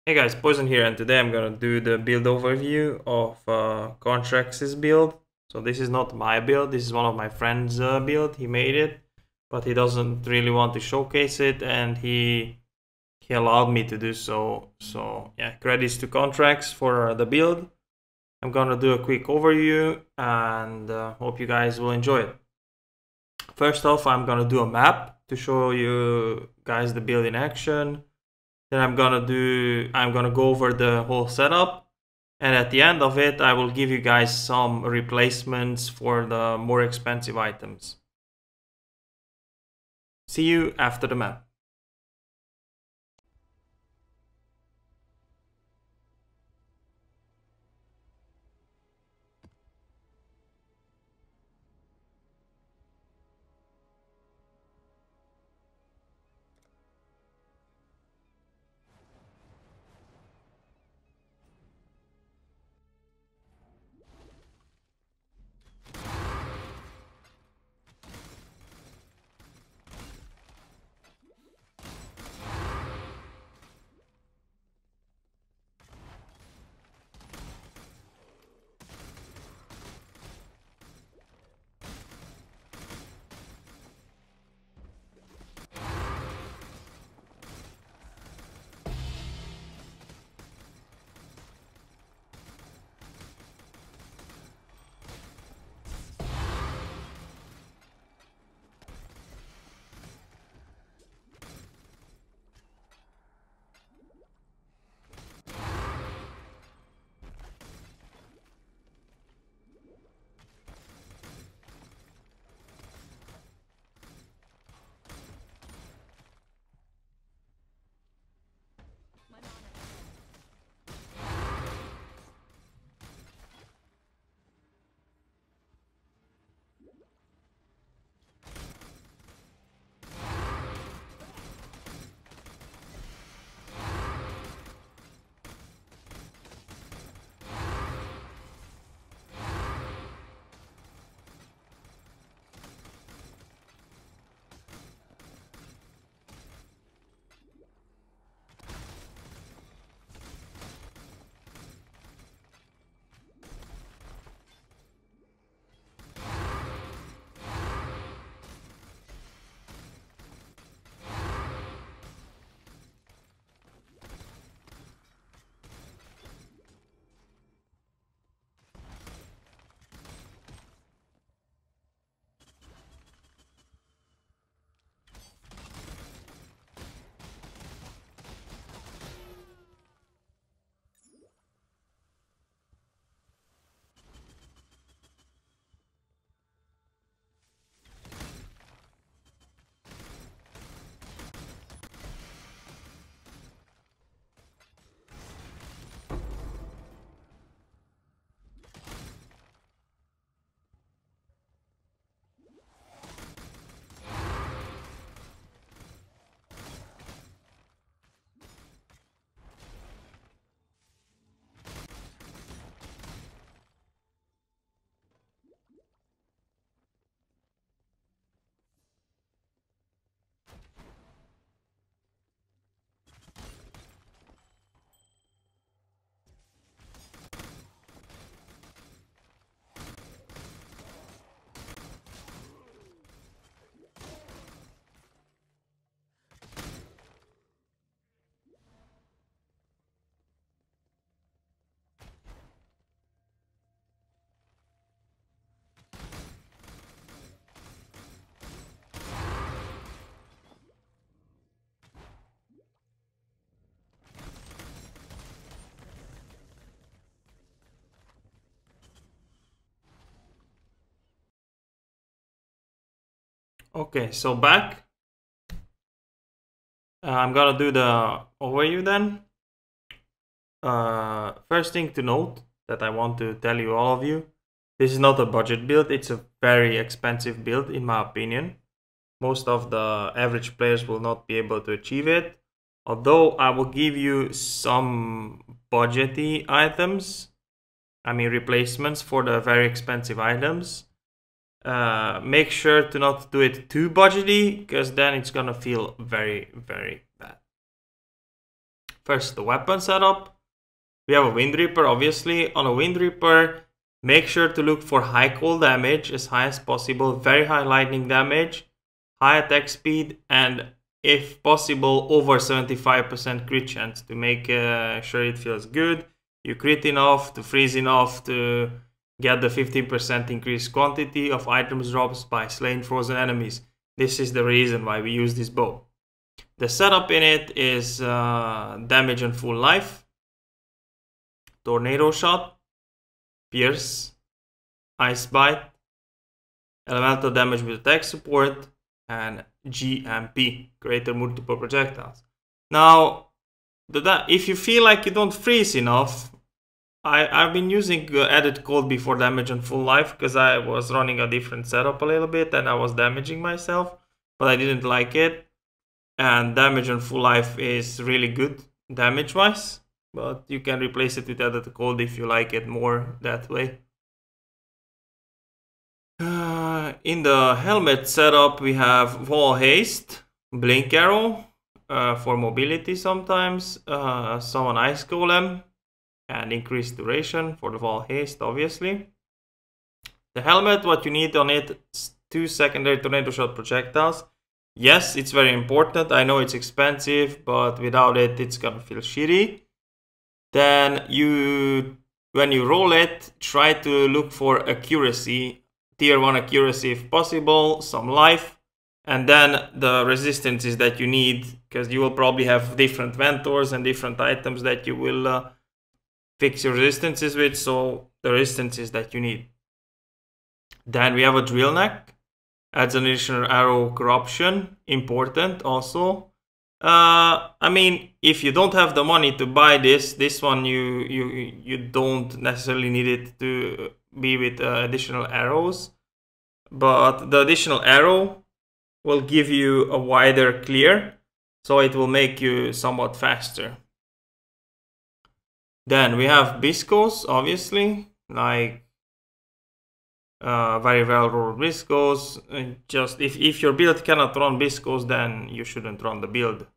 Hey guys, Poison here, and today I'm gonna do the build overview of Contrax's build. So this is not my build, this is one of my friend's build. He made it, but he doesn't really want to showcase it, and he allowed me to do so. So yeah, credits to Contrax for the build. I'm gonna do a quick overview, and hope you guys will enjoy it. First off, I'm gonna do a map to show you guys the build in action. Then I'm gonna go over the whole setup, and at the end of it I will give you guys some replacements for the more expensive items. See you after the map. Okay, so back. I'm gonna do the overview then. First thing to note that I want to tell you, all of you, this is not a budget build, it's a very expensive build in my opinion. Most of the average players will not be able to achieve it, although I will give you some budgety items, I mean replacements for the very expensive items. Make sure to not do it too budgety, because then it's gonna feel very, very bad. First, the weapon setup. We have a Wind Reaper, obviously. On a Wind Reaper, make sure to look for high cold damage, as high as possible, very high lightning damage, high attack speed, and if possible, over 75% crit chance to make sure it feels good. You crit enough to freeze enough to get the 15% increased quantity of items drops by slaying frozen enemies. This is the reason why we use this bow. The setup in it is damage on full life, tornado shot, pierce, ice bite, elemental damage with attack support, and GMP, greater multiple projectiles. Now, if you feel like you don't freeze enough, I've been using added cold before damage on full life because I was running a different setup a little bit and I was damaging myself, but I didn't like it. And damage on full life is really good damage wise, but you can replace it with added cold if you like it more that way. In the helmet setup, we have wall haste, blink arrow for mobility sometimes, summon ice golem, and increased duration for the wall haste, obviously. The helmet, what you need on it is 2 secondary tornado shot projectiles. Yes, it's very important. I know it's expensive, but without it, it's gonna feel shitty. Then when you roll it, try to look for accuracy, tier 1 accuracy if possible, some life, and then the resistances that you need, because you will probably have different Ventors and different items that you will fix your resistances with, so the resistances that you need. Then we have a drill neck, adds an additional arrow corruption, important also. I mean, if you don't have the money to buy this one you don't necessarily need it to be with additional arrows, but the additional arrow will give you a wider clear, so it will make you somewhat faster. Then we have Biscos, obviously, like very well rolled Biscos. Just if your build cannot run Biscos, then you shouldn't run the build.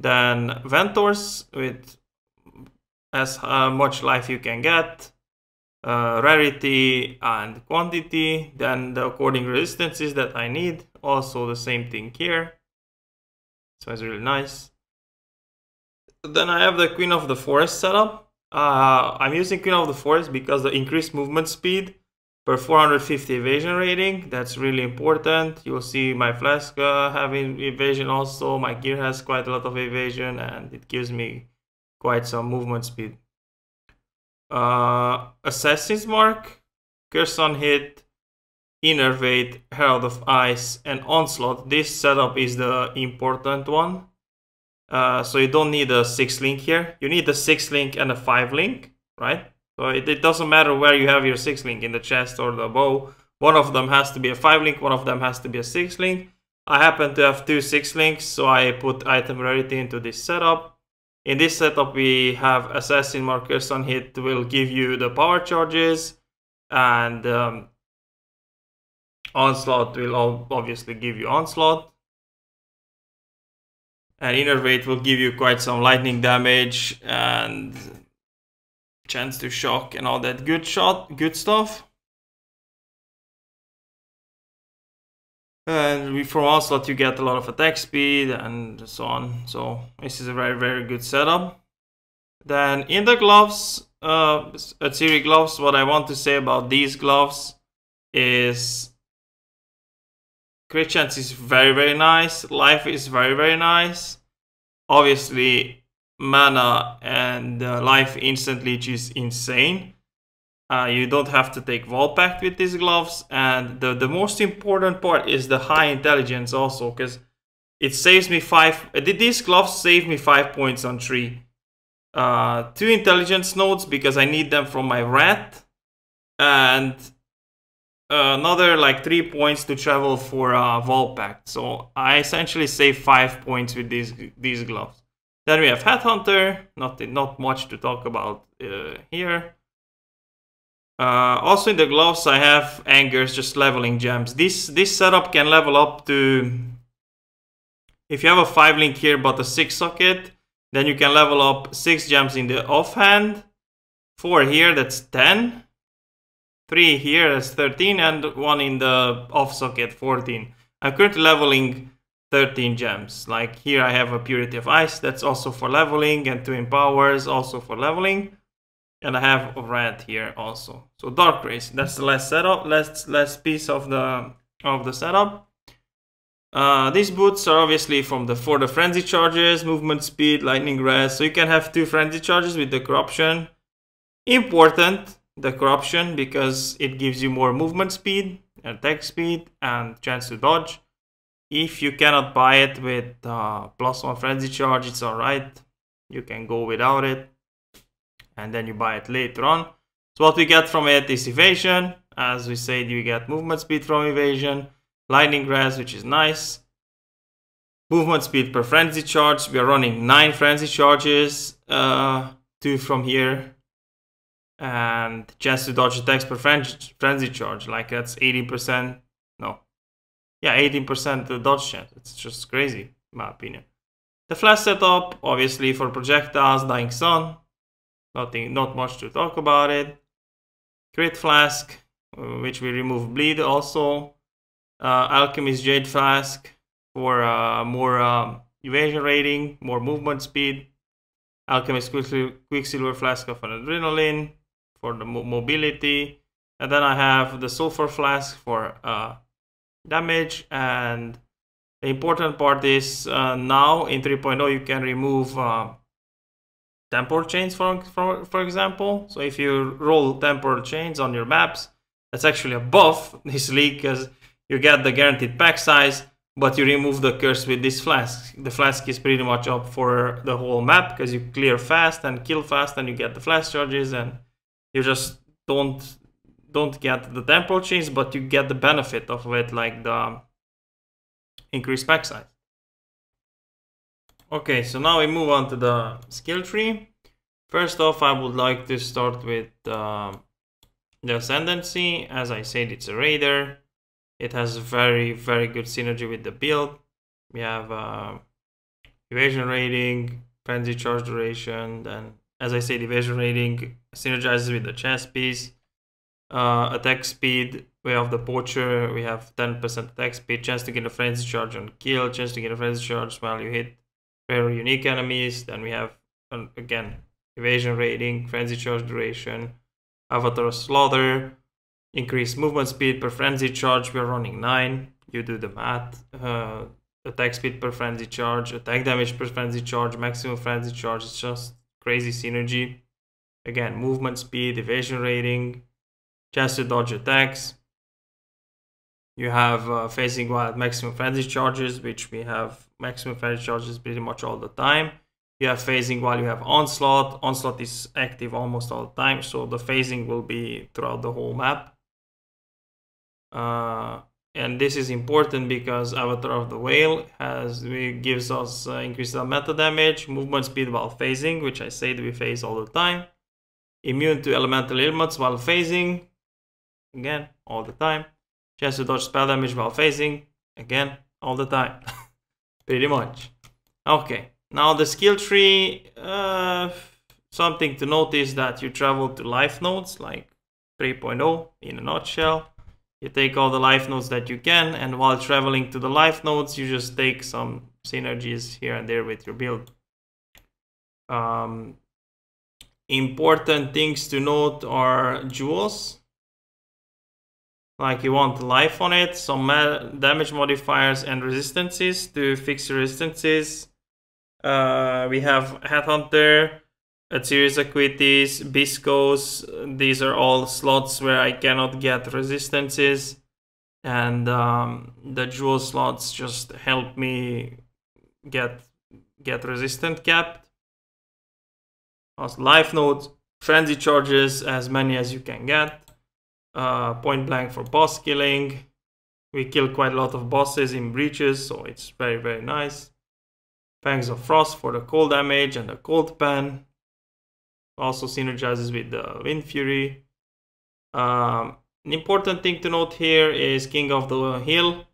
Then Ventors with as much life you can get, rarity and quantity, then the according resistances that I need, also the same thing here, so it's really nice. Then I have the Queen of the Forest setup. I'm using Queen of the Forest because the increased movement speed per 450 evasion rating, that's really important. You'll see my flask having evasion also, my gear has quite a lot of evasion, and it gives me quite some movement speed. Assassin's Mark, Curse on Hit, Innervate, Herald of Ice, and Onslaught. This setup is the important one. So you don't need a 6 link here. You need a 6 link and a 5 link, right? So it doesn't matter where you have your 6 link, in the chest or the bow. One of them has to be a 5 link, one of them has to be a 6 link. I happen to have 2 6 links, so I put item rarity into this setup. In this setup, we have Assassin Markers on Hit will give you the power charges, and Onslaught will obviously give you Onslaught. And Innervate will give you quite some lightning damage and chance to shock and all that good stuff. And from Onslaught you get a lot of attack speed and so on. So this is a very, very good setup. Then in the gloves, Atziri gloves, what I want to say about these gloves is crit chance is very, very nice. Life is very, very nice. Obviously, mana and life instant leech is insane. You don't have to take Wall Pact with these gloves. And the most important part is the high intelligence also, because it saves me 5. These gloves save me 5 points on 3. 2 intelligence nodes because I need them from my rat. And another like 3 points to travel for Wall Pact. So I essentially save 5 points with these gloves. Then we have Headhunter, not much to talk about here. Also in the gloves I have Angers, just leveling gems. This setup can level up to, if you have a 5 link here but a 6 socket, Then you can level up 6 gems in the offhand, 4 here, that's 10, 3 here, that's 13, and 1 in the off socket, 14. I'm currently leveling 13 gems. Like here I have a Purity of Ice, that's also for leveling, and 2 Empowers, also for leveling. And I have a red here also. So Dark Race, that's the last setup, last piece of the setup. These boots are obviously for the frenzy charges, movement speed, lightning rest. So you can have 2 frenzy charges with the corruption. Important, the corruption, because it gives you more movement speed, attack speed, and chance to dodge. If you cannot buy it with +1 frenzy charge, it's alright. You can go without it, and then you buy it later on. So what we get from it is evasion. As we said, you get movement speed from evasion, lightning rest, which is nice. Movement speed per frenzy charge. We are running 9 frenzy charges, 2 from here. And chance to dodge attacks per frenzy charge. Like that's 80%. No. Yeah, 18% dodge chance. It's just crazy, in my opinion. The flash setup, obviously for projectiles, Dying Sun. Not much to talk about it. Crit Flask, which we remove bleed also. Alchemist Jade Flask for more evasion rating, more movement speed. Alchemist Quicksilver Flask of Adrenaline for the mobility. And then I have the Sulfur Flask for damage. And the important part is now in 3.0 you can remove temporal chains, for example. So if you roll temporal chains on your maps, that's actually a buff this league, because you get the guaranteed pack size, but you remove the curse with this flask. The flask is pretty much up for the whole map, because you clear fast and kill fast, and you get the flash charges, and you just don't get the temporal chains, but you get the benefit of it, like the increased pack size. Okay, so now we move on to the skill tree. First off, I would like to start with the Ascendancy. As I said, it's a raider. It has very, very good synergy with the build. We have evasion rating, frenzy charge duration, then as I said, evasion rating synergizes with the chest piece. Attack speed, we have the Poacher, we have 10% attack speed, chance to get a frenzy charge on kill, chance to get a frenzy charge while you hit rare unique enemies. Then we have, again, evasion rating, frenzy charge duration, Avatar Slaughter, increased movement speed per frenzy charge, we are running 9, you do the math. Attack speed per frenzy charge, attack damage per frenzy charge, maximum frenzy charge, it's just crazy synergy. Again, movement speed, evasion rating, chance to dodge attacks. You have phasing while at maximum frenzy charges, which we have maximum frenzy charges pretty much all the time. You have phasing while you have onslaught. Onslaught is active almost all the time, so the phasing will be throughout the whole map. And this is important because Avatar of the Whale gives us increased meta damage, movement speed while phasing, which I said we phase all the time. Immune to elemental ailments while phasing, again, all the time. Chance to dodge spell damage while phasing, again, all the time. Pretty much. Okay, now the skill tree, something to notice that you travel to life nodes, like 3.0 in a nutshell. You take all the life nodes that you can, and while traveling to the life nodes, you just take some synergies here and there with your build. Important things to note are jewels. Like you want life on it, some damage modifiers and resistances to fix your resistances. We have Headhunter, a series equities, Biscos. These are all slots where I cannot get resistances, and the jewel slots just help me get resistant capped. Also life nodes, frenzy charges, as many as you can get. Point blank for boss killing. We kill quite a lot of bosses in breaches, so it's very, very nice. Fangs of Frost for the cold damage and the cold pen. Also synergizes with the Wind Fury. An important thing to note here is King of the Hill.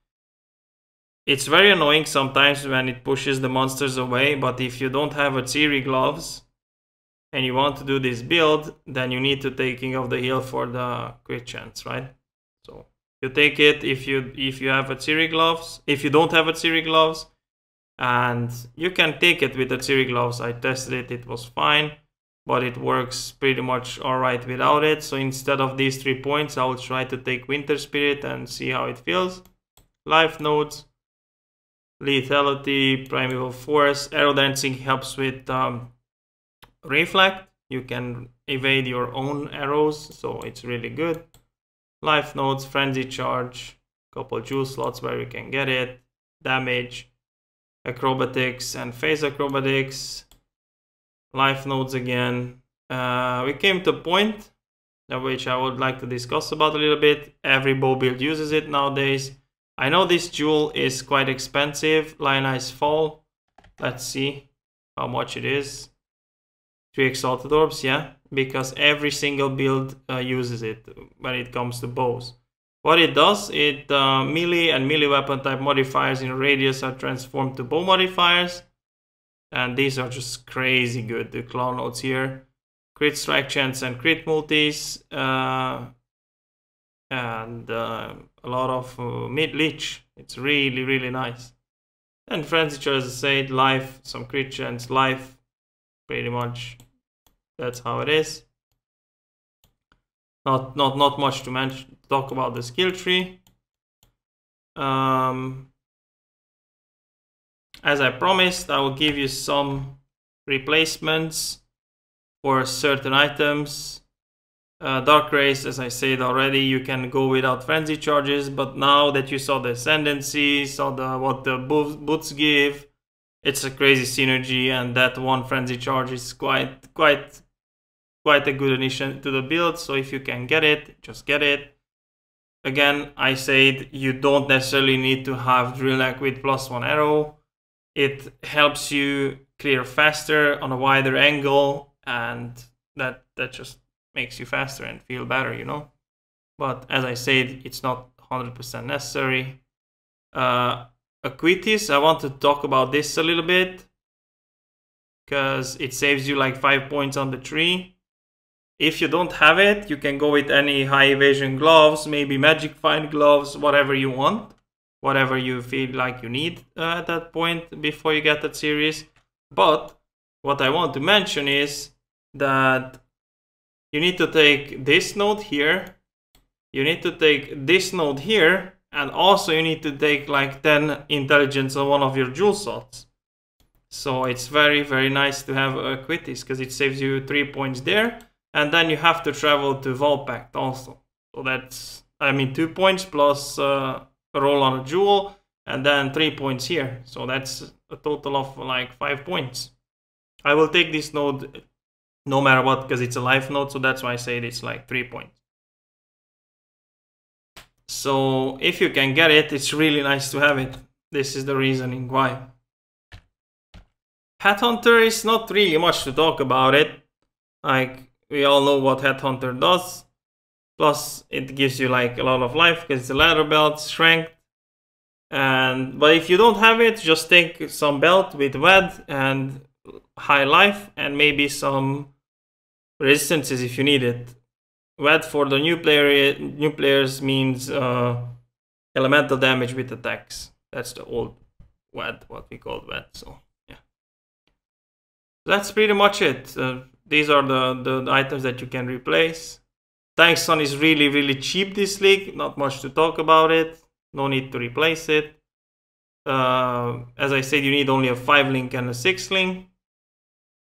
It's very annoying sometimes when it pushes the monsters away, but if you don't have a Ciri gloves and you want to do this build, then you need to take King of the Hill for the crit chance, right? So you take it if you have a Ciri gloves. If you don't have a Ciri gloves, and you can take it with the Ciri gloves. I tested it, it was fine, but it works pretty much alright without it. So instead of these 3 points, I will try to take Winter Spirit and see how it feels. Life nodes, lethality, primeval force, arrow dancing helps with reflect. You can evade your own arrows, so it's really good. Life nodes, frenzy charge, couple jewel slots where you can get it, damage, acrobatics and phase acrobatics, life nodes again. We came to a point which I would like to discuss about a little bit. Every bow build uses it nowadays. I know this jewel is quite expensive, Lionized Fall. Let's see how much it is. 3 exalted orbs, yeah, because every single build uses it when it comes to bows. What it does, it melee and melee weapon type modifiers in radius are transformed to bow modifiers, and these are just crazy good. The claw nodes here, crit strike chance and crit multis, and a lot of mid leech. It's really nice. And frenzy charge, as I said, life, some crit chance, life, pretty much. That's how it is. Not much to talk about the skill tree. As I promised, I will give you some replacements for certain items. Dark Race, as I said already, you can go without frenzy charges, but now that you saw the Ascendancy, saw what the boots give, it's a crazy synergy, and that one frenzy charge is quite a good addition to the build. So if you can get it, just get it. Again, I said you don't necessarily need to have Drill Neck with +1 arrow. It helps you clear faster on a wider angle, and that just makes you faster and feel better, you know. But as I said, it's not 100% necessary. Acuities, I want to talk about this a little bit because it saves you like 5 points on the tree. If you don't have it, you can go with any high evasion gloves, maybe magic find gloves, whatever you want, whatever you feel like you need at that point before you get that series. But what I want to mention is that you need to take this node here, you need to take this node here, and also you need to take like 10 intelligence on one of your jewel slots. So it's very nice to have Acuities because it saves you 3 points there. And then you have to travel to Volpact also. So that's, I mean, 2 points plus a roll on a jewel, and then 3 points here. So that's a total of like 5 points. I will take this node no matter what because it's a life node, so that's why I say it's like 3 points. So if you can get it, it's really nice to have it. This is the reasoning why. Headhunter is not really much to talk about it. Like, we all know what Headhunter does. Plus, it gives you like a lot of life because it's a leather belt, strength. But if you don't have it, just take some belt with wed and high life and maybe some resistances if you need it. Wed for the new players means elemental damage with attacks. That's the old wed, what we called wed. So yeah, that's pretty much it. These are the items that you can replace. Tank Sun is really cheap this league. Not much to talk about it. No need to replace it. As I said, you need only a 5 link and a 6 link.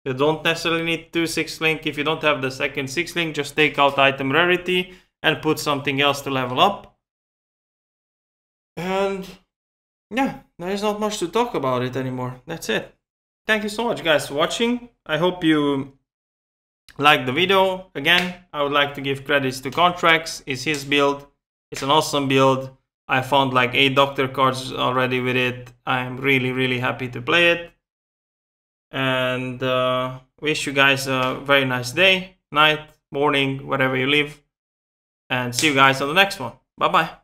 You don't necessarily need 2 6 link. If you don't have the second 6 link, just take out item rarity and put something else to level up. And yeah, there is not much to talk about it anymore. That's it. Thank you so much guys for watching. I hope you liked the video. Again, I would like to give credits to Contracts. It's his build. It's an awesome build. I found like 8 doctor cards already with it. I'm really happy to play it. And wish you guys a very nice day, night, morning, wherever you live. And see you guys on the next one. Bye bye.